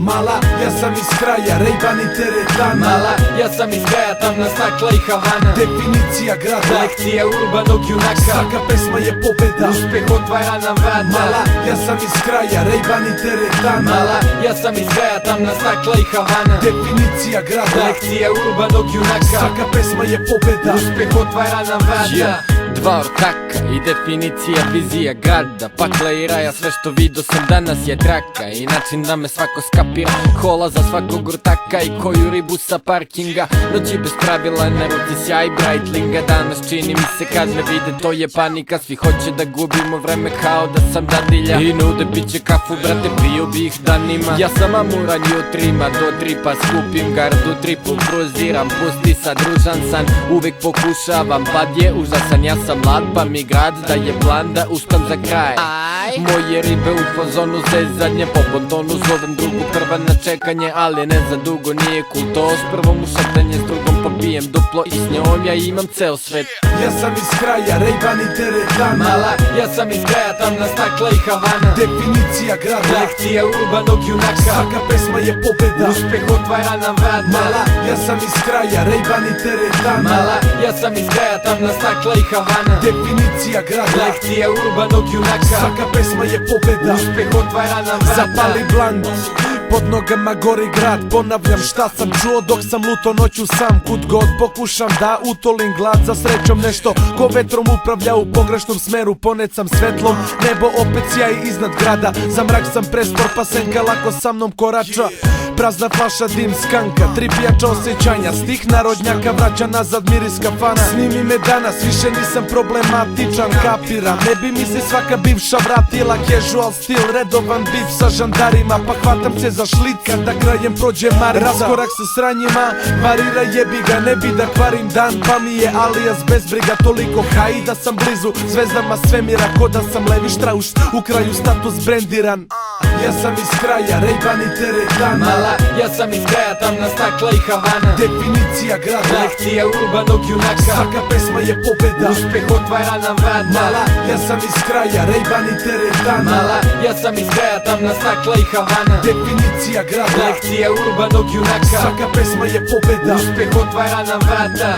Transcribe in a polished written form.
Mala, ja sam iz kraja, Ray-Ban i teretana. Mala, ja sam iz kraja, tamna stakla i Havana. Definicija grada, lekcija urbanog junaka. Svaka pesma je pobeda, uspeh otvara nam vrata. Mala, ja sam iz kraja, Ray-Ban i teretana. Mala, ja sam iz kraja, tamna stakla i Havana. Definicija grada, lekcija urbanog junaka. Svaka pesma je pobeda, uspeh otvara nam vrata. Dva ortaka i definicija vizija grada. Pakla i raja, sve što vidio sam danas je traka. I način da me svako skapira, kola za svakog ortaka i koju ribu sa parkinga. Noći bez pravila, na ruci sjaj Breitlinga. Danas čini mi se kad me vide, to je panika. Svi hoće da gubimo vreme kao da sam dadilja. I nude piće kafu, brate, pio bi ih danima. Ja sam amuran jutrima, do tripa skupim gardu, tripu kruziram, pusti sad ružan san. Uvek pokušavam, pad je užasan, ja sam mlad pa mi grad da je plan da ustam za kraj. Moje ribe u fazonu zezanje, po bontonu zovem drugu prva na čekanje, ali ne za dugo, nije cool to. S prvom u šaptanje, s drugom pa pijem duplo i s njom ja imam ceo svet. Ja sam iz kraja, Ray-Ban i teretana. Mala, ja sam iz kraja, tamna stakla i Havana. Definicija grada, lekcija urbanog junaka. Svaka pesma je pobeda, uspeh otvara nam vrata. Mala, ja sam iz kraja, Ray-Ban i teretana. Mala, ja sam iz kraja, tamna stakla i Havana. Definicija grada, lekcija urbanog junaka. Svaka pesma je pobeda, uspeh otvara nam vrata. Zapali bland, pod nogama gori grad. Ponavljam šta sam čuo dok sam luto noću sam. Kud god pokušam da utolim glad, za srećom nešto ko vetrom upravlja u pogrešnom smeru. Ponecam svetlom, nebo opet sjaji iznad grada. Za mrak sam prespor pa senka lako sa mnom korača. Prazna flaša, dim skanka, tri pijača osjećanja. Stih narodnjaka vraća nazad miris kafana. Snimi me danas, više nisam problematičan, kapiram. Ne bi mi se svaka bivša vratila. Casual stil, redovan bif sa žandarima. Pa hvatam se za šlit kada krajem prođe marica. Raskorak sa sranjima, varira jebi ga, ne bi da kvarim dan. Pa mi je alijas bez briga, toliko haj da sam blizu zvezdama svemira. Ko da sam Levi Strauss, u kraju status brendiran. Ja sam iz kraja, Ray-Ban i teretana. Mala, ja sam iz kraja, tamna stakla i Havana. Definicija grada, lekcija urbanog junaka. Svaka pesma je pobeda, uspeh otvara nam vrata. Mala, ja sam iz kraja, Ray-Ban i teretana. Mala, ja sam iz kraja, tamna stakla i Havana. Definicija grada, lekcija urbanog junaka. Svaka pesma je pobeda, uspeh otvara nam vrata.